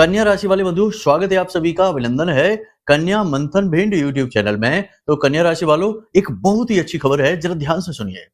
कन्या राशि वाले बंधु, स्वागत है आप सभी का। अभिनंदन है कन्या मंथन भिंड यूट्यूब चैनल में। तो कन्या राशि वालों, एक बहुत ही अच्छी खबर है, जरा ध्यान से सुनिए।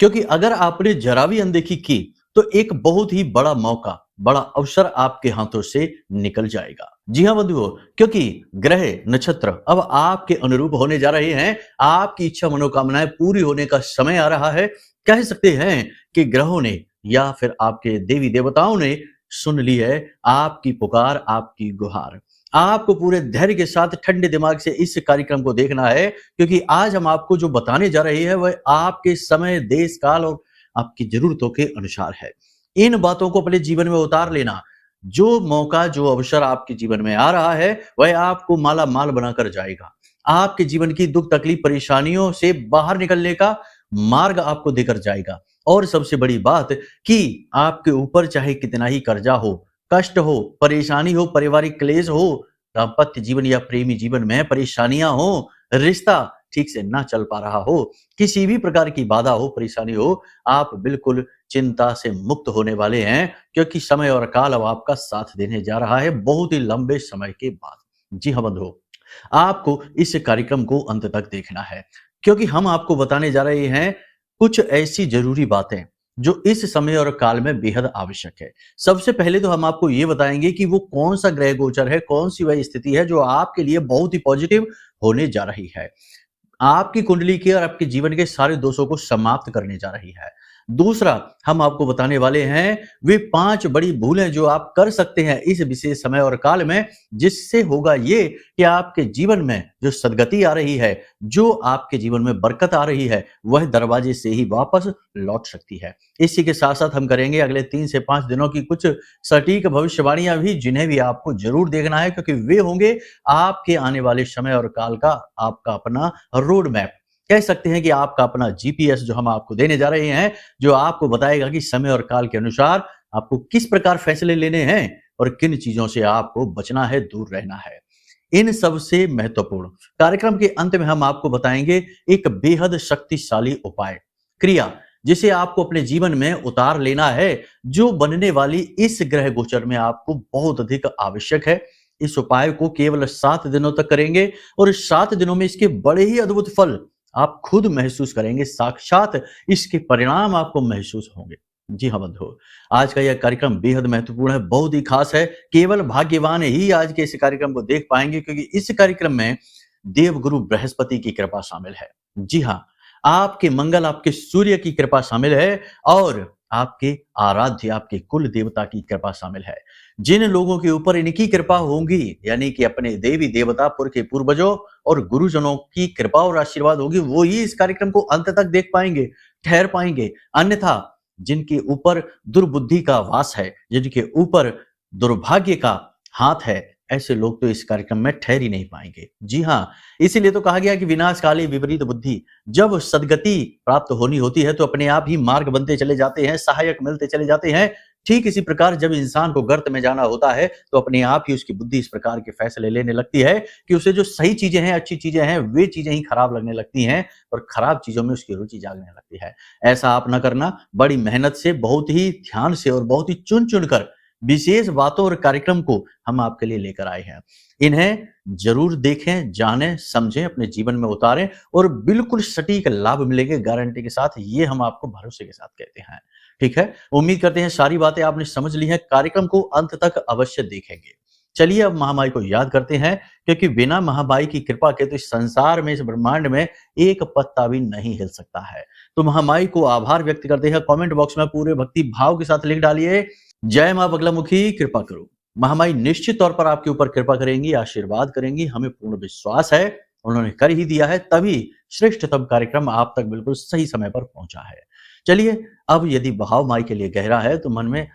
क्योंकि अगर आपने जरा भी अनदेखी की तो एक बहुत ही बड़ा मौका, बड़ा अवसर आपके हाथों से निकल जाएगा। जी हाँ बंधुओं, क्योंकि ग्रह नक्षत्र अब आपके अनुरूप होने जा रहे हैं। आपकी इच्छा मनोकामनाएं पूरी होने का समय आ रहा है। कह सकते हैं कि ग्रहों ने या फिर आपके देवी देवताओं ने सुन ली है आपकी पुकार, आपकी गुहार। आपको पूरे धैर्य के साथ ठंडे दिमाग से इस कार्यक्रम को देखना है, क्योंकि आज हम आपको जो बताने जा रहे हैं वह आपके समय, देश काल और आपकी जरूरतों के अनुसार है। इन बातों को अपने जीवन में उतार लेना। जो मौका, जो अवसर आपके जीवन में आ रहा है वह आपको माला माल बनाकर जाएगा। आपके जीवन की दुख तकलीफ परेशानियों से बाहर निकलने का मार्ग आपको देकर जाएगा। और सबसे बड़ी बात कि आपके ऊपर चाहे कितना ही कर्जा हो, कष्ट हो, परेशानी हो, पारिवारिक क्लेश हो, दाम्पत्य जीवन या प्रेमी जीवन में परेशानियां हो, रिश्ता ठीक से ना चल पा रहा हो, किसी भी प्रकार की बाधा हो, परेशानी हो, आप बिल्कुल चिंता से मुक्त होने वाले हैं, क्योंकि समय और काल अब आपका साथ देने जा रहा है बहुत ही लंबे समय के बाद। जी हाँ बंधुओं, आपको इस कार्यक्रम को अंत तक देखना है, क्योंकि हम आपको बताने जा रहे हैं कुछ ऐसी जरूरी बातें जो इस समय और काल में बेहद आवश्यक है। सबसे पहले तो हम आपको ये बताएंगे कि वो कौन सा ग्रह गोचर है, कौन सी वह स्थिति है जो आपके लिए बहुत ही पॉजिटिव होने जा रही है, आपकी कुंडली के और आपके जीवन के सारे दोषों को समाप्त करने जा रही है। दूसरा, हम आपको बताने वाले हैं वे 5 बड़ी भूलें जो आप कर सकते हैं इस विशेष समय और काल में, जिससे होगा ये कि आपके जीवन में जो सदगति आ रही है, जो आपके जीवन में बरकत आ रही है, वह दरवाजे से ही वापस लौट सकती है। इसी के साथ साथ हम करेंगे अगले 3 से 5 दिनों की कुछ सटीक भविष्यवाणियां भी, जिन्हें भी आपको जरूर देखना है, क्योंकि वे होंगे आपके आने वाले समय और काल का आपका अपना रोड मैप। कह सकते हैं कि आपका अपना जीपीएस जो हम आपको देने जा रहे हैं, जो आपको बताएगा कि समय और काल के अनुसार आपको किस प्रकार फैसले लेने हैं और किन चीजों से आपको बचना है, दूर रहना है। इन सबसे महत्वपूर्ण कार्यक्रम के अंत में हम आपको बताएंगे एक बेहद शक्तिशाली उपाय, क्रिया, जिसे आपको अपने जीवन में उतार लेना है, जो बनने वाली इस ग्रह गोचर में आपको बहुत अधिक आवश्यक है। इस उपाय को केवल 7 दिनों तक करेंगे और 7 दिनों में इसके बड़े ही अद्भुत फल आप खुद महसूस करेंगे, साक्षात इसके परिणाम आपको महसूस होंगे। जी हाँ बंधु, आज का यह कार्यक्रम बेहद महत्वपूर्ण है, बहुत ही खास है। केवल भाग्यवान ही आज के इस कार्यक्रम को देख पाएंगे, क्योंकि इस कार्यक्रम में देवगुरु बृहस्पति की कृपा शामिल है। जी हाँ, आपके मंगल, आपके सूर्य की कृपा शामिल है और आपके आराध्य, आपके कुल देवता की कृपा शामिल है। जिन लोगों के ऊपर इनकी कृपा होगी, यानी कि अपने देवी देवता पुर के पूर्वजों और गुरुजनों की कृपा और आशीर्वाद होगी, वो ही इस कार्यक्रम को अंत तक देख पाएंगे, ठहर पाएंगे। अन्यथा जिनके ऊपर दुर्बुद्धि का वास है, जिनके ऊपर दुर्भाग्य का हाथ है, ऐसे लोग तो इस कार्यक्रम में ठहर ही नहीं पाएंगे। जी हाँ, इसीलिए तो कहा गया कि विनाश काले विपरीत बुद्धि। जब सदगति प्राप्त होनी होती है तो अपने आप ही मार्ग बनते चले जाते हैं, सहायक मिलते चले जाते हैं। ठीक इसी प्रकार जब इंसान को गर्त में जाना होता है तो अपने आप ही उसकी बुद्धि इस प्रकार के फैसले लेने लगती है कि उसे जो सही चीजें हैं, अच्छी चीजें हैं, वे चीजें ही खराब लगने लगती हैं और खराब चीजों में उसकी रुचि जागने लगती है। ऐसा आप न करना। बड़ी मेहनत से, बहुत ही ध्यान से और बहुत ही चुन चुन कर विशेष बातों और कार्यक्रम को हम आपके लिए लेकर आए हैं। इन्हें जरूर देखें, जानें, समझें, अपने जीवन में उतारें और बिल्कुल सटीक लाभ मिलेंगे गारंटी के साथ। ये हम आपको भरोसे के साथ कहते हैं। ठीक है, उम्मीद करते हैं सारी बातें आपने समझ ली हैं। कार्यक्रम को अंत तक अवश्य देखेंगे। चलिए अब महामाई को याद करते हैं, क्योंकि बिना महामाई की कृपा के तो इस संसार में, इस ब्रह्मांड में एक पत्ता भी नहीं हिल सकता है। तो महामाई को आभार व्यक्त करते हैं। कमेंट बॉक्स में पूरे भक्ति भाव के साथ लिख डालिए, जय मां बगलामुखी, कृपा करो। महामाई निश्चित तौर पर आपके ऊपर कृपा करेंगी, आशीर्वाद करेंगी, हमें पूर्ण विश्वास है। उन्होंने कर ही दिया है, तभी श्रेष्ठतम कार्यक्रम आप तक बिल्कुल सही समय पर पहुंचा है। चलिए, अब यदि भाव माई के लिए गहरा है तो मन में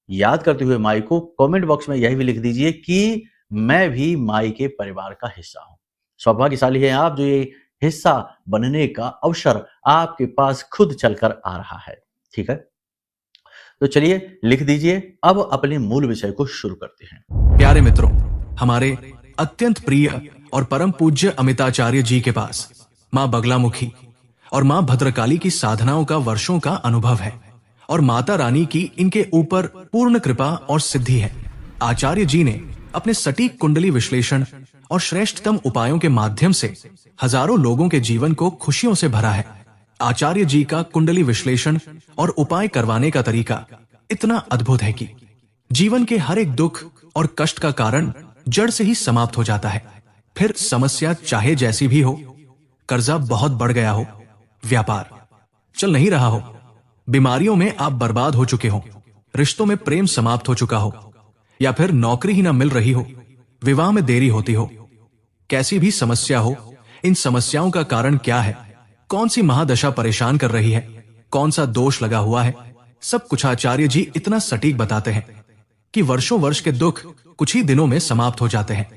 याद करते हुए माई को कमेंट बॉक्स में यही भी लिख दीजिए कि मैं भी माई के परिवार का हिस्सा हूं। सौभाग्यशाली हैं आप जो ये हिस्सा बनने का अवसर आपके पास खुद चलकर आ रहा है। ठीक है, तो चलिए लिख दीजिए। अब अपने मूल विषय को शुरू करते हैं। प्यारे मित्रों, हमारे अत्यंत प्रिय और परम पूज्य अमिताचार्य जी के पास मां बगलामुखी और मां भद्रकाली की साधनाओं का वर्षों का अनुभव है और माता रानी की इनके ऊपर पूर्ण कृपा और सिद्धि है। आचार्य जी ने अपने सटीक कुंडली विश्लेषण और श्रेष्ठतम उपायों के माध्यम से हजारों लोगों के जीवन को खुशियों से भरा है। आचार्य जी का कुंडली विश्लेषण और उपाय करवाने का तरीका इतना अद्भुत है कि जीवन के हर एक दुख और कष्ट का कारण जड़ से ही समाप्त हो जाता है। फिर समस्या चाहे जैसी भी हो, कर्जा बहुत बढ़ गया हो, व्यापार चल नहीं रहा हो, बीमारियों में आप बर्बाद हो चुके हो, रिश्तों में प्रेम समाप्त हो चुका हो, या फिर नौकरी ही ना मिल रही हो, विवाह में देरी होती हो, कैसी भी समस्या हो, इन समस्याओं का कारण क्या है, कौन सी महादशा परेशान कर रही है, कौन सा दोष लगा हुआ है, सब कुछ आचार्य जी इतना सटीक बताते हैं कि वर्षों वर्ष के दुख कुछ ही दिनों में समाप्त हो जाते हैं।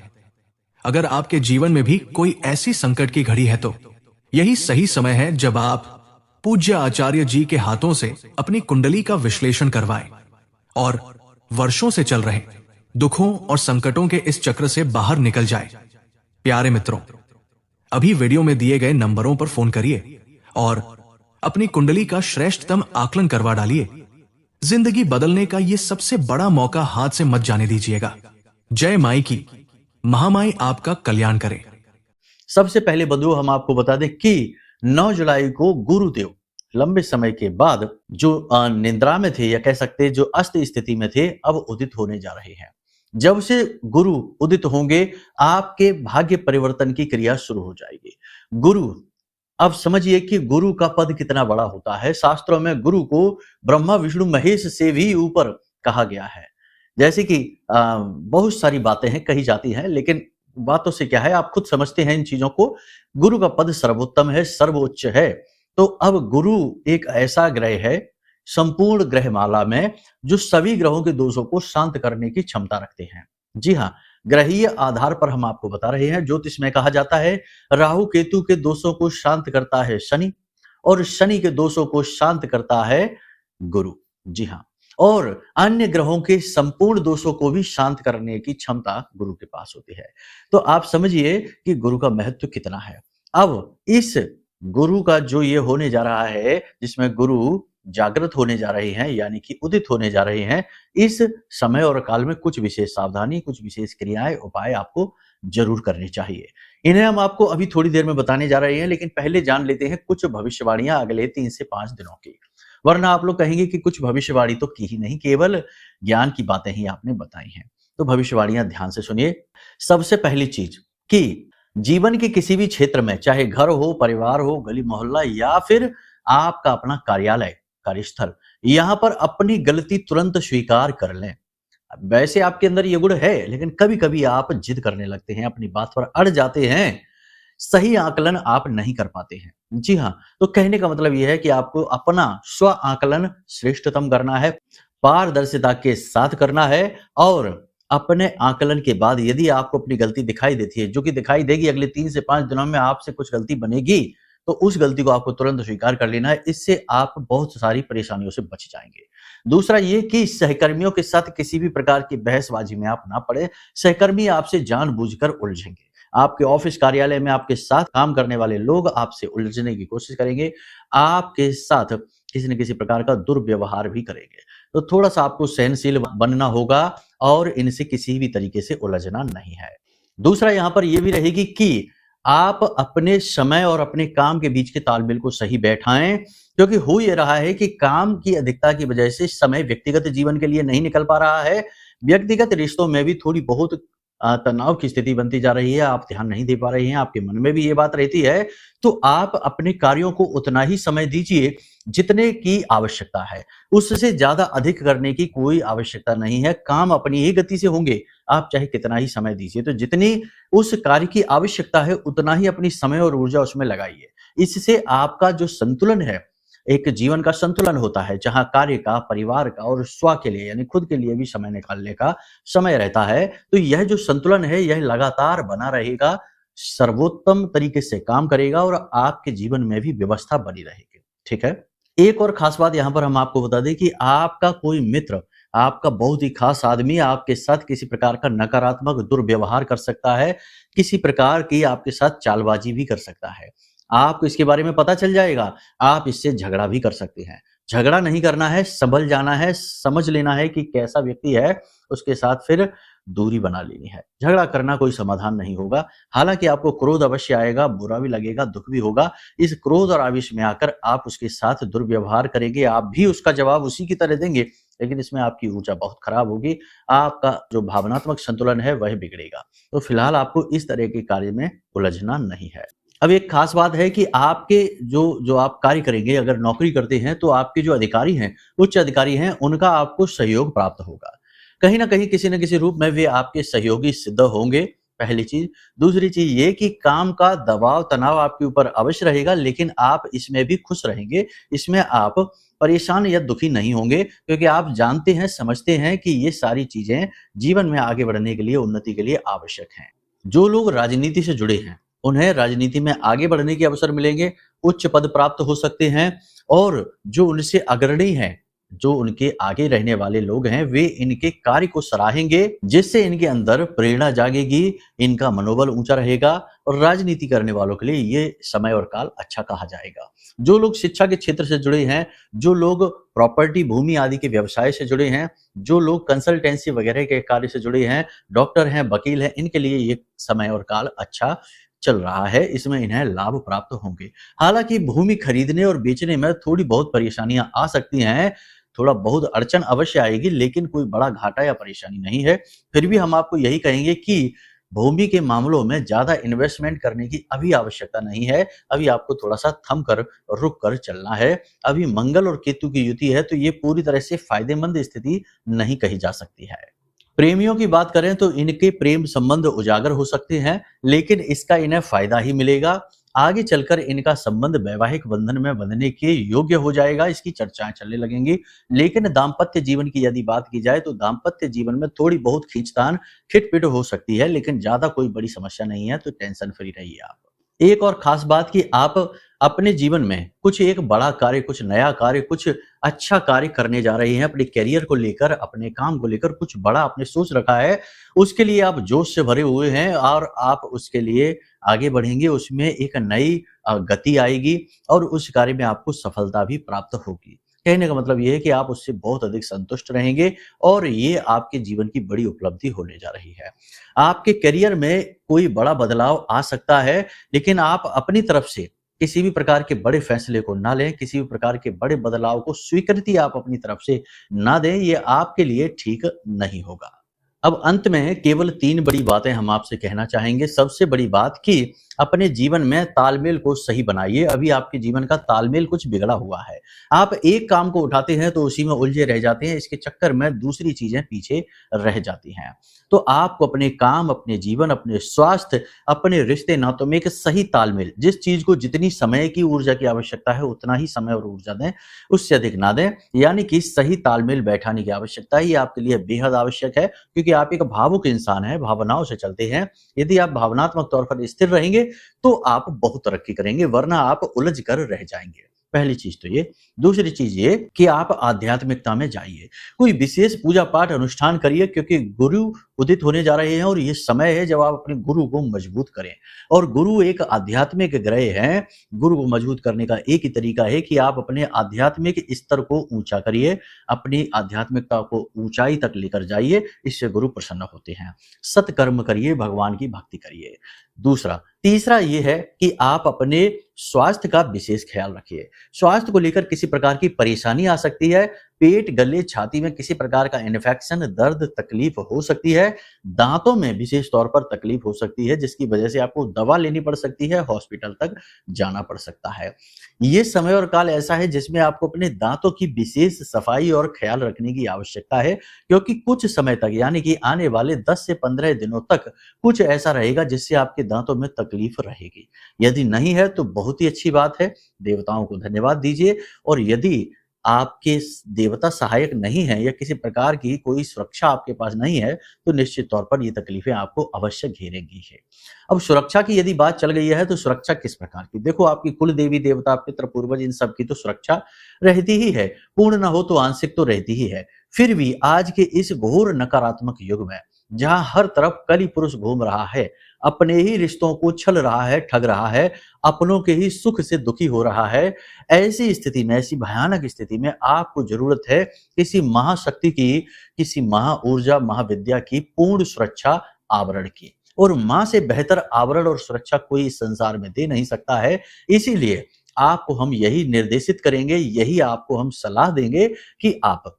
अगर आपके जीवन में भी कोई ऐसी संकट की घड़ी है तो यही सही समय है जब आप पूज्य आचार्य जी के हाथों से अपनी कुंडली का विश्लेषण करवाएं और वर्षों से चल रहे दुखों और संकटों के इस चक्र से बाहर निकल जाए। प्यारे मित्रों, अभी वीडियो में दिए गए नंबरों पर फोन करिए और अपनी कुंडली का श्रेष्ठतम आकलन करवा डालिए। जिंदगी बदलने का यह सबसे बड़ा मौका हाथ से मत जाने दीजिएगा। जय माई की, महामाई आपका कल्याण करे। सबसे पहले बंधुओं, हम आपको बता दें कि 9 जुलाई को गुरुदेव लंबे समय के बाद जो निद्रा में थे, या कह सकते जो अस्त स्थिति में थे, अब उदित होने जा रहे हैं। जब से गुरु उदित होंगे, आपके भाग्य परिवर्तन की क्रिया शुरू हो जाएगी। गुरु, अब समझिए कि गुरु का पद कितना बड़ा होता है। शास्त्रों में गुरु को ब्रह्मा विष्णु महेश से भी ऊपर कहा गया है। जैसे कि बहुत सारी बातें हैं कही जाती हैं, लेकिन बातों से क्या है, आप खुद समझते हैं इन चीजों को। गुरु का पद सर्वोत्तम है, सर्वोच्च है। तो अब गुरु एक ऐसा ग्रह है संपूर्ण ग्रहमाला में जो सभी ग्रहों के दोषों को शांत करने की क्षमता रखते हैं। जी हाँ, ग्रहीय आधार पर हम आपको बता रहे हैं। ज्योतिष में कहा जाता है राहु केतु के दोषों को शांत करता है शनि, और शनि के दोषों को शांत करता है गुरु। जी हाँ, और अन्य ग्रहों के संपूर्ण दोषों को भी शांत करने की क्षमता गुरु के पास होती है। तो आप समझिए कि गुरु का महत्व कितना है। अब इस गुरु का जो ये होने जा रहा है, जिसमें गुरु जागृत होने जा रहे हैं, यानी कि उदित होने जा रहे हैं, इस समय और काल में कुछ विशेष सावधानी, कुछ विशेष क्रियाएं, उपाय आपको जरूर करनी चाहिए। इन्हें हम आपको अभी थोड़ी देर में बताने जा रहे हैं, लेकिन पहले जान लेते हैं कुछ भविष्यवाणियां अगले 3 से 5 दिनों की। वरना आप लोग कहेंगे कि कुछ भविष्यवाणी तो की ही नहीं, केवल ज्ञान की बातें ही आपने बताई हैं। तो भविष्यवाणियां ध्यान से सुनिए। सबसे पहली चीज कि जीवन के किसी भी क्षेत्र में, चाहे घर हो, परिवार हो, गली मोहल्ला, या फिर आपका अपना कार्यालय, कार्यस्थल, यहां पर अपनी गलती तुरंत स्वीकार कर लें। वैसे आपके अंदर ये गुण है, लेकिन कभी कभी आप जिद करने लगते हैं, अपनी बात पर अड़ जाते हैं, सही आकलन आप नहीं कर पाते हैं। जी हाँ, तो कहने का मतलब यह है कि आपको अपना स्व आकलन श्रेष्ठतम करना है, पारदर्शिता के साथ करना है, और अपने आकलन के बाद यदि आपको अपनी गलती दिखाई देती है, जो कि दिखाई देगी, अगले 3 से 5 दिनों में आपसे कुछ गलती बनेगी, तो उस गलती को आपको तुरंत स्वीकार कर लेना है। इससे आप बहुत सारी परेशानियों से बच जाएंगे। दूसरा ये कि सहकर्मियों के साथ किसी भी प्रकार की बहसबाजी में आप ना पड़े। सहकर्मी आपसे जानबूझकर उलझेंगे। आपके ऑफिस कार्यालय में आपके साथ काम करने वाले लोग आपसे उलझने की कोशिश करेंगे, आपके साथ किसी न किसी प्रकार का दुर्व्यवहार भी करेंगे। तो थोड़ा सा आपको सहनशील बनना होगा और इनसे किसी भी तरीके से उलझना नहीं है। दूसरा यहाँ पर यह भी रहेगी कि आप अपने समय और अपने काम के बीच के तालमेल को सही बैठाएं, क्योंकि हो ये रहा है कि काम की अधिकता की वजह से समय व्यक्तिगत जीवन के लिए नहीं निकल पा रहा है। व्यक्तिगत रिश्तों में भी थोड़ी बहुत तनाव की स्थिति बनती जा रही है, आप ध्यान नहीं दे पा रहे हैं, आपके मन में भी ये बात रहती है। तो आप अपने कार्यों को उतना ही समय दीजिए जितने की आवश्यकता है, उससे ज्यादा अधिक करने की कोई आवश्यकता नहीं है। काम अपनी ही गति से होंगे, आप चाहे कितना ही समय दीजिए। तो जितनी उस कार्य की आवश्यकता है उतना ही अपनी समय और ऊर्जा उसमें लगाइए। इससे आपका जो संतुलन है, एक जीवन का संतुलन होता है, जहां कार्य का, परिवार का और स्व के लिए यानी खुद के लिए भी समय निकालने का समय रहता है। तो यह जो संतुलन है यह लगातार बना रहेगा, सर्वोत्तम तरीके से काम करेगा और आपके जीवन में भी व्यवस्था बनी रहेगी। ठीक है। एक और खास बात यहाँ पर हम आपको बता दें कि आपका कोई मित्र, आपका बहुत ही खास आदमी आपके साथ किसी प्रकार का नकारात्मक दुर्व्यवहार कर सकता है, किसी प्रकार की आपके साथ चालबाजी भी कर सकता है। आपको इसके बारे में पता चल जाएगा, आप इससे झगड़ा भी कर सकते हैं। झगड़ा नहीं करना है, संभल जाना है, समझ लेना है कि कैसा व्यक्ति है, उसके साथ फिर दूरी बना लेनी है। झगड़ा करना कोई समाधान नहीं होगा। हालांकि आपको क्रोध अवश्य आएगा, बुरा भी लगेगा, दुख भी होगा। इस क्रोध और आवेश में आकर आप उसके साथ दुर्व्यवहार करेंगे, आप भी उसका जवाब उसी की तरह देंगे, लेकिन इसमें आपकी ऊर्जा बहुत खराब होगी। आपका जो भावनात्मक संतुलन है वह बिगड़ेगा। तो फिलहाल आपको इस तरह के कार्य में उलझना नहीं है। अब एक खास बात है कि आपके जो जो आप कार्य करेंगे, अगर नौकरी करते हैं तो आपके जो अधिकारी हैं, उच्च अधिकारी हैं, उनका आपको सहयोग प्राप्त होगा। कहीं न कहीं किसी न किसी रूप में वे आपके सहयोगी सिद्ध होंगे, पहली चीज़। दूसरी चीज़ ये कि काम का दबाव, तनाव आपके ऊपर अवश्य रहेगा, लेकिन आप इसमें भी खुश रहेंगे। इसमें आप परेशान या दुखी नहीं होंगे, क्योंकि आप जानते हैं, समझते हैं कि ये सारी चीज़ें जीवन में आगे बढ़ने के लिए, उन्नति के लिए आवश्यक हैं। जो लोग राजनीति से जुड़े हैं, उन्हें राजनीति में आगे बढ़ने के अवसर मिलेंगे, उच्च पद प्राप्त हो सकते हैं, और जो उनसे अग्रणी हैं, जो उनके आगे रहने वाले लोग हैं, वे इनके कार्य को सराहेंगे, जिससे इनके अंदर प्रेरणा जागेगी, इनका मनोबल ऊंचा रहेगा, और राजनीति करने वालों के लिए ये समय और काल अच्छा कहा जाएगा। जो लोग शिक्षा के क्षेत्र से जुड़े हैं, जो लोग प्रॉपर्टी, भूमि आदि के व्यवसाय से जुड़े हैं, जो लोग कंसल्टेंसी वगैरह के कार्य से जुड़े हैं, डॉक्टर हैं, वकील हैं, इनके लिए ये समय और काल अच्छा चल रहा है। इसमें इन्हें लाभ प्राप्त होंगे। हालांकि भूमि खरीदने और बेचने में थोड़ी बहुत परेशानियां आ सकती हैं, थोड़ा बहुत अड़चन अवश्य आएगी, लेकिन कोई बड़ा घाटा या परेशानी नहीं है। फिर भी हम आपको यही कहेंगे कि भूमि के मामलों में ज्यादा इन्वेस्टमेंट करने की अभी आवश्यकता नहीं है। अभी आपको थोड़ा सा थम कर, रुक कर चलना है। अभी मंगल और केतु की युति है, तो ये पूरी तरह से फायदेमंद स्थिति नहीं कही जा सकती है। प्रेमियों की बात करें तो इनके प्रेम संबंध उजागर हो सकते हैं, लेकिन इसका इन्हें फायदा ही मिलेगा। आगे चलकर इनका संबंध वैवाहिक बंधन में बंधने के योग्य हो जाएगा, इसकी चर्चाएं चलने लगेंगी। लेकिन दाम्पत्य जीवन की यदि बात की जाए तो दाम्पत्य जीवन में थोड़ी बहुत खींचतान, खिटपिट हो सकती है, लेकिन ज्यादा कोई बड़ी समस्या नहीं है, तो टेंशन फ्री रहिए आप। एक और खास बात कि आप अपने जीवन में कुछ एक बड़ा कार्य, कुछ नया कार्य, कुछ अच्छा कार्य करने जा रहे हैं। अपने करियर को लेकर, अपने काम को लेकर कुछ बड़ा आपने सोच रखा है। उसके लिए आप जोश से भरे हुए हैं और आप उसके लिए आगे बढ़ेंगे। उसमें एक नई गति आएगी और उस कार्य में आपको सफलता भी प्राप्त होगी। कहने का मतलब ये है कि आप उससे बहुत अधिक संतुष्ट रहेंगे और ये आपके जीवन की बड़ी उपलब्धि होने जा रही है। आपके करियर में कोई बड़ा बदलाव आ सकता है, लेकिन आप अपनी तरफ से किसी भी प्रकार के बड़े फैसले को ना लें, किसी भी प्रकार के बड़े बदलाव को स्वीकृति आप अपनी तरफ से ना दें, ये आपके लिए ठीक नहीं होगा। अब अंत में केवल 3 बड़ी बातें हम आपसे कहना चाहेंगे। सबसे बड़ी बात कि अपने जीवन में तालमेल को सही बनाइए। अभी आपके जीवन का तालमेल कुछ बिगड़ा हुआ है। आप एक काम को उठाते हैं तो उसी में उलझे रह जाते हैं। इसके चक्कर में दूसरी चीजें पीछे रह जाती हैं। तो आपको अपने काम, अपने जीवन, अपने स्वास्थ्य, अपने रिश्ते नातों में एक सही तालमेल, जिस चीज को जितनी समय की ऊर्जा की आवश्यकता है उतना ही समय और ऊर्जा दें, उससे अधिक ना दें। यानी कि सही तालमेल बैठाने की आवश्यकता है। ये आपके लिए बेहद आवश्यक है, क्योंकि आप एक भावुक इंसान हैं, भावनाओं से चलते हैं। यदि आप भावनात्मक तौर पर स्थिर रहेंगे तो आप बहुत तरक्की करेंगे, वरना आप उलझ कर रह जाएंगे। पहली चीज तो ये। दूसरी चीज ये कि आप आध्यात्मिकता में जाइए, कोई विशेष पूजा पाठ अनुष्ठान करिए, क्योंकि गुरु उदित होने जा रहे हैं और ये समय है जब आप अपने गुरु को मजबूत करें। और गुरु एक आध्यात्मिक ग्रह है। गुरु को मजबूत करने का एक ही तरीका है कि आप अपने आध्यात्मिक स्तर को ऊंचा करिए, अपनी आध्यात्मिकता को ऊंचाई तक लेकर जाइए। इससे गुरु प्रसन्न होते हैं। सत्कर्म करिए, भगवान की भक्ति करिए। तीसरा ये है कि आप अपने स्वास्थ्य का विशेष ख्याल रखिए। स्वास्थ्य को लेकर किसी प्रकार की परेशानी आ सकती है, पेट, गले, छाती में किसी प्रकार का इन्फेक्शन, दर्द, तकलीफ हो सकती है, दांतों में विशेष तौर पर तकलीफ हो सकती है, जिसकी वजह से आपको दवा लेनी पड़ सकती है, हॉस्पिटल तक जाना पड़ सकता है। ये समय और काल ऐसा है जिसमें आपको अपने दांतों की विशेष सफाई और ख्याल रखने की आवश्यकता है, क्योंकि कुछ समय तक, यानी कि आने वाले 10 से 15 दिनों तक कुछ ऐसा रहेगा जिससे आपके दांतों में तकलीफ रहेगी। यदि नहीं है तो बहुत ही अच्छी बात है, देवताओं को धन्यवाद दीजिए। और यदि आपके देवता सहायक नहीं है या किसी प्रकार की कोई सुरक्षा आपके पास नहीं है, तो निश्चित तौर पर ये तकलीफें आपको अवश्य घेरेंगी है। अब सुरक्षा की यदि बात चल गई है तो सुरक्षा किस प्रकार की? देखो, आपकी कुल देवी देवता, पितृ, पूर्वज, इन सब की तो सुरक्षा रहती ही है। पूर्ण ना हो तो आंशिक तो रहती ही है। फिर भी आज के इस घोर नकारात्मक युग में जहां हर तरफ कली पुरुष घूम रहा है, अपने ही रिश्तों को छल रहा है, ठग रहा है, अपनों के ही सुख से दुखी हो रहा है, ऐसी स्थिति में, ऐसी भयानक स्थिति में आपको जरूरत है किसी महाशक्ति की, किसी महाऊर्जा, महाविद्या की पूर्ण सुरक्षा आवरण की। और मां से बेहतर आवरण और सुरक्षा कोई इस संसार में दे नहीं सकता है। इसीलिए आपको हम यही निर्देशित करेंगे, यही आपको हम सलाह देंगे कि आप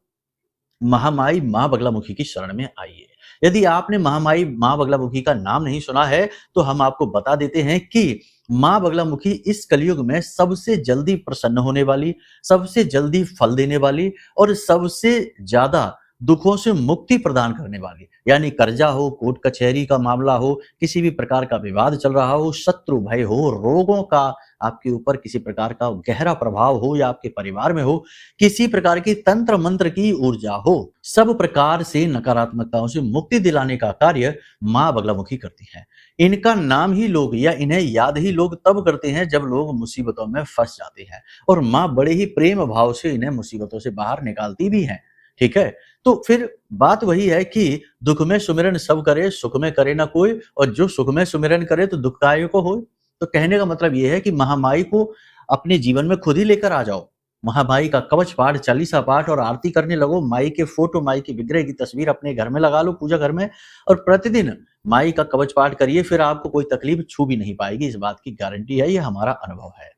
महामाई मां बगलामुखी की शरण में आइए। यदि आपने महामाई मां बगलामुखी का नाम नहीं सुना है, तो हम आपको बता देते हैं कि मां बगलामुखी इस कलयुग में सबसे जल्दी प्रसन्न होने वाली, सबसे जल्दी फल देने वाली और सबसे ज्यादा दुखों से मुक्ति प्रदान करने वाली, यानी कर्जा हो, कोर्ट कचहरी का मामला हो, किसी भी प्रकार का विवाद चल रहा हो, शत्रु भय हो, रोगों का आपके ऊपर किसी प्रकार का गहरा प्रभाव हो या आपके परिवार में हो, किसी प्रकार की तंत्र मंत्र की ऊर्जा हो, सब प्रकार से नकारात्मकताओं से मुक्ति दिलाने का कार्य मां बगलामुखी करती है। इनका नाम ही लोग या इन्हें याद ही लोग तब करते हैं जब लोग मुसीबतों में फंस जाते हैं, और मां बड़े ही प्रेम भाव से इन्हें मुसीबतों से बाहर निकालती भी है। ठीक है, तो फिर बात वही है कि दुख में सुमिरन सब करे, सुख में करे ना कोई, और जो सुख में सुमिरन करे तो दुखदायक को होए। तो कहने का मतलब ये है कि महामाई को अपने जीवन में खुद ही लेकर आ जाओ। महामाई का कवच पाठ, चालीसा पाठ और आरती करने लगो। माई के फोटो, माई के विग्रह की तस्वीर अपने घर में लगा लो, पूजा घर में, और प्रतिदिन माई का कवच पाठ करिए। फिर आपको कोई तकलीफ छू भी नहीं पाएगी, इस बात की गारंटी है, ये हमारा अनुभव है।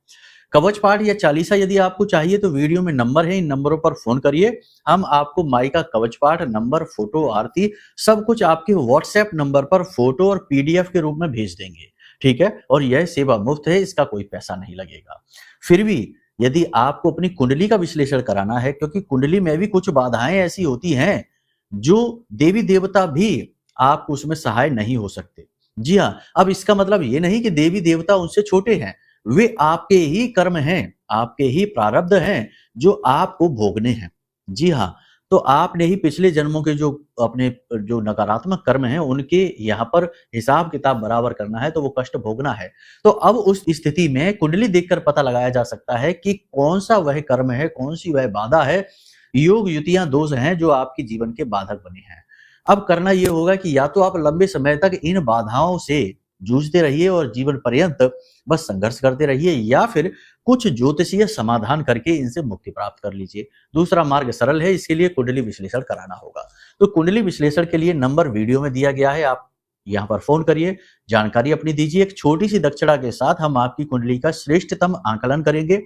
कवच पाठ या चालीसा यदि आपको चाहिए तो वीडियो में नंबर है, इन नंबरों पर फोन करिए। हम आपको माई का कवच पाठ, नंबर, फोटो, आरती सब कुछ आपके व्हाट्सएप नंबर पर फोटो और पीडीएफ के रूप में भेज देंगे। ठीक है, और यह सेवा मुफ्त है, इसका कोई पैसा नहीं लगेगा। फिर भी यदि आपको अपनी कुंडली का विश्लेषण कराना है, क्योंकि कुंडली में भी कुछ बाधाएं ऐसी होती हैं जो देवी देवता भी आपको उसमें सहाय नहीं हो सकते। जी हाँ, अब इसका मतलब ये नहीं कि देवी देवता उनसे छोटे हैं, वे आपके ही कर्म हैं, आपके ही प्रारब्ध हैं जो आपको भोगने हैं। जी हाँ, तो आपने ही पिछले जन्मों के जो अपने जो नकारात्मक कर्म हैं उनके यहाँ पर हिसाब किताब बराबर करना है, तो वो कष्ट भोगना है। तो अब उस स्थिति में कुंडली देखकर पता लगाया जा सकता है कि कौन सा वह कर्म है, कौन सी वह बाधा है, योग युतियां दोष हैं जो आपके जीवन के बाधक बने हैं। अब करना यह होगा कि या तो आप लंबे समय तक इन बाधाओं से जूझते रहिए और जीवन पर्यंत बस संघर्ष करते रहिए, या फिर कुछ ज्योतिषीय समाधान करके इनसे मुक्ति प्राप्त कर लीजिए। दूसरा मार्ग सरल है, इसके लिए कुंडली विश्लेषण कराना होगा। तो कुंडली विश्लेषण के लिए नंबर वीडियो में दिया गया है, आप यहाँ पर फोन करिए, जानकारी अपनी दीजिए। एक छोटी सी दक्षिणा के साथ हम आपकी कुंडली का श्रेष्ठतम आकलन करेंगे,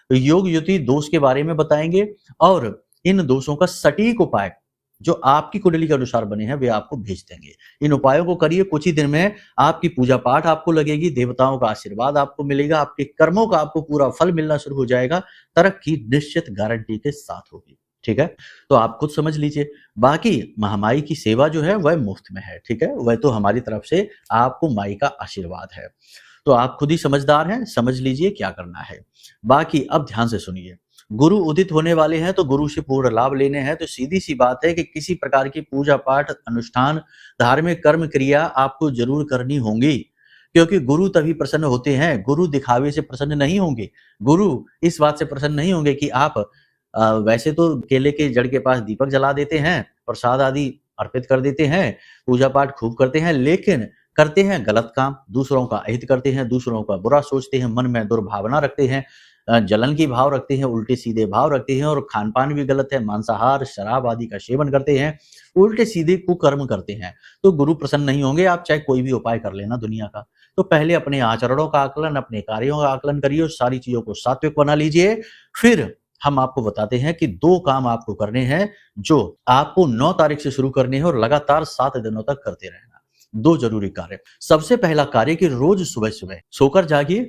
योग युति दोष के बारे में बताएंगे, और इन दोषों का सटीक उपाय जो आपकी कुंडली के अनुसार बने हैं वे आपको भेज देंगे। इन उपायों को करिए, कुछ ही दिन में आपकी पूजा पाठ आपको लगेगी, देवताओं का आशीर्वाद आपको मिलेगा, आपके कर्मों का आपको पूरा फल मिलना शुरू हो जाएगा, तरक्की निश्चित गारंटी के साथ होगी। ठीक है, तो आप खुद समझ लीजिए। बाकी महामाई की सेवा जो है वह मुफ्त में है। ठीक है, वह तो हमारी तरफ से आपको माई का आशीर्वाद है। तो आप खुद ही समझदार हैं, समझ लीजिए क्या करना है। बाकी अब ध्यान से सुनिए, गुरु उदित होने वाले हैं तो गुरु से पूर्ण लाभ लेने हैं, तो सीधी सी बात है कि किसी प्रकार की पूजा पाठ, अनुष्ठान, धार्मिक कर्म क्रिया आपको जरूर करनी होंगी, क्योंकि गुरु तभी प्रसन्न होते हैं। गुरु दिखावे से प्रसन्न नहीं होंगे, गुरु इस बात से प्रसन्न नहीं होंगे कि आप वैसे तो केले के जड़ के पास दीपक जला देते हैं, प्रसाद आदि अर्पित कर देते हैं, पूजा पाठ खूब करते हैं, लेकिन करते हैं गलत काम, दूसरों का अहित करते हैं, दूसरों का बुरा सोचते हैं, मन में दुर्भावना रखते हैं, जलन की भाव रखते हैं, उल्टे सीधे भाव रखते हैं, और खान पान भी गलत है, मांसाहार, शराब आदि का सेवन करते हैं, उल्टे सीधे कुकर्म करते हैं, तो गुरु प्रसन्न नहीं होंगे। आप चाहे कोई भी उपाय कर लेना दुनिया का, तो पहले अपने आचरणों का आकलन, अपने कार्यों का आकलन करिए और सारी चीजों को सात्विक बना लीजिए। फिर हम आपको बताते हैं कि 2 काम आपको करने हैं जो आपको 9 तारीख से शुरू करने हैं और लगातार 7 दिनों तक करते रहना। 2 जरूरी कार्य। सबसे पहला कार्य कि रोज सुबह सुबह सोकर जागिए,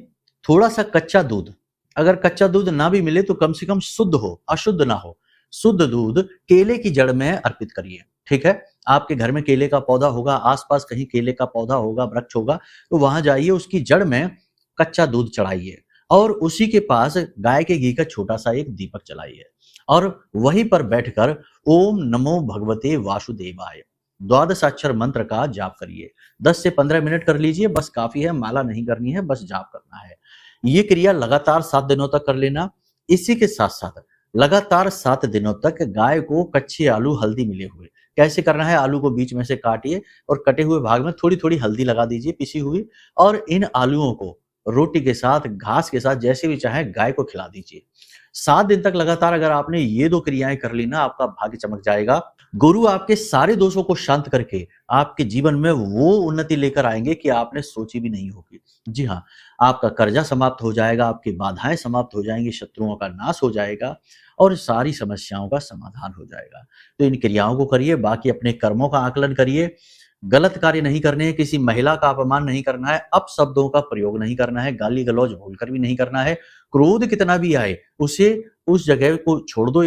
थोड़ा सा कच्चा दूध, अगर कच्चा दूध ना भी मिले तो कम से कम शुद्ध हो, अशुद्ध ना हो, शुद्ध दूध केले की जड़ में अर्पित करिए। ठीक है, आपके घर में केले का पौधा होगा, आसपास कहीं केले का पौधा होगा, वृक्ष होगा, तो वहां जाइए, उसकी जड़ में कच्चा दूध चढ़ाइए और उसी के पास गाय के घी का छोटा सा एक दीपक जलाइए और वहीं पर बैठकर ओम नमो भगवते वासुदेवाय 12 अक्षर मंत्र का जाप करिए। 10 से 15 मिनट कर लीजिए, बस काफी है, माला नहीं करनी है, बस जाप करना है। ये क्रिया लगातार 7 दिनों तक कर लेना। इसी के साथ साथ लगातार 7 दिनों तक गाय को कच्चे आलू हल्दी मिले हुए। कैसे करना है, आलू को बीच में से काटिए और कटे हुए भाग में थोड़ी-थोड़ी हल्दी लगा दीजिए पिसी हुई, और इन आलूओं को रोटी के साथ, घास के साथ, जैसे भी चाहें गाय को खिला दीजिए। 7 दिन तक लगातार अगर आपने ये 2 क्रियाएँ कर ली ना, आपका भाग्य चमक जाएगा। गुरु आपके सारे दोषों को शांत करके आपके जीवन में वो उन्नति लेकर आएँगे कि आपने सोची भी नहीं होगी। जी हाँ, आपका कर्जा समाप्त हो जाएगा, आपकी बाधाएँ समाप्त हो जाएँगी, शत्रुओं का नाश हो जाएगा और सारी समस्याओं का समाधान हो जाएगा। तो इन क्रियाओं को करिए, बाकी अपने कर्मों का आकलन करिए। गलत कार्य नहीं करने हैं, किसी महिला का अपमान नहीं करना है, अपशब्दों का प्रयोग नहीं करना है, गाली-गलौज भूलकर भी नहीं करना है। क्रोध कितना भी आए, उसे उस जगह को छोड़ दो,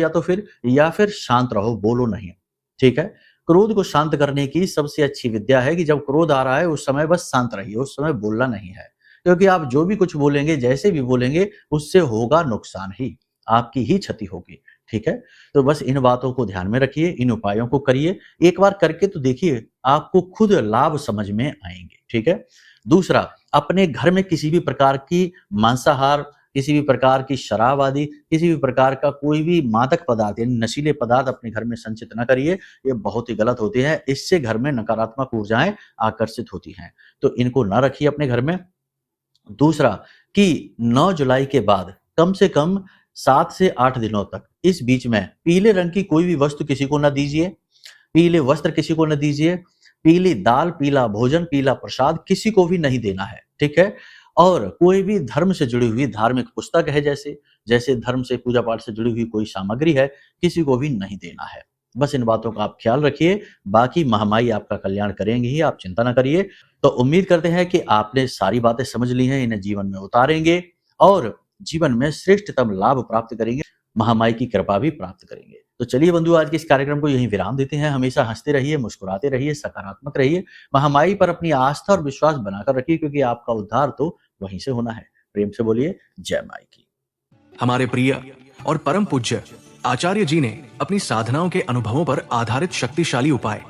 या फिर शांत रहो, बोलो नहीं। ठीक है? क्रोध को शांत करने की सबसे अच्छी विद्या है कि जब क्रोध आ रहा है उस समय बस शांत रहिए, उस समय बोलना नहीं है। क्योंकि आप जो भी कुछ बोलेंगे, जैसे भी बोलेंगे, उससे होगा नुकसान ही, आपकी ही क्षति होगी। ठीक है? तो बस इन बातों को ध्यान में रखिए, इन उपायों को करिए। एक बार करके तो देखिए, आपको खुद लाभ समझ में आएँगे। ठीक है? दूसरा, अपने घर में किसी भी प्रकार की मांसाहार, किसी भी प्रकार की शराब आदि, किसी भी प्रकार का कोई भी मादक पदार्थ यानी नशीले पदार्थ अपने घर में संचित न करिए। ये बहुत ही गलत होते हैं। इससे घर में नकारात्मक ऊर्जाएँ आकर्षित होती हैं। तो इनको ना रखिए अपने घर में। दूसरा, कि 9 जुलाई के बाद कम से कम 7 से 8 दिनों तक इस बीच में पीले रंग की कोई भी वस्तु किसी को ना दीजिए, पीले वस्त्र किसी को ना दीजिए, पीली दाल, पीला भोजन, पीला प्रसाद किसी को भी नहीं देना है। ठीक है? और कोई भी धर्म से जुड़ी हुई धार्मिक पुस्तक है, जैसे धर्म से, पूजा पाठ से जुड़ी हुई कोई सामग्री है, किसी को भी नहीं देना है। बस इन बातों का आप ख्याल रखिए, बाकी महामाई आपका कल्याण करेंगी ही, आप चिंता ना करिए। तो उम्मीद करते हैं कि आपने सारी बातें समझ ली हैं, इन्हें जीवन में उतारेंगे और जीवन में श्रेष्ठतम लाभ प्राप्त करेंगे, महामाई की कृपा भी प्राप्त करेंगे। तो चलिए बंधु, आज के इस कार्यक्रम को यहीं विराम देते हैं। हमेशा हंसते रहिए, मुस्कुराते रहिए, सकारात्मक रहिए, महामाई पर अपनी आस्था और विश्वास बनाकर रखिए, क्योंकि आपका उद्धार तो वहीं से होना है। प्रेम से बोलिए जय माई की। हमारे प्रिय और परम पूज्य आचार्य जी ने अपनी साधनाओं के अनुभवों पर आधारित शक्तिशाली उपाय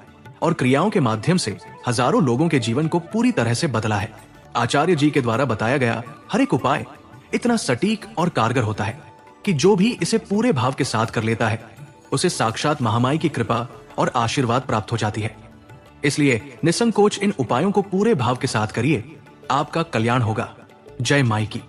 और क्रियाओं के माध्यम से हजारों लोगों के जीवन को पूरी तरह से बदला है। आचार्य जी के द्वारा बताया गया हर एक उपाय इतना सटीक और कारगर होता है कि जो भी इसे पूरे भाव के साथ कर लेता है, उसे साक्षात महामाई की कृपा और आशीर्वाद प्राप्त हो जाती है। इसलिए निसंकोच इन उपायों को पूरे भाव के साथ करिए, आपका कल्याण होगा। जय माई की।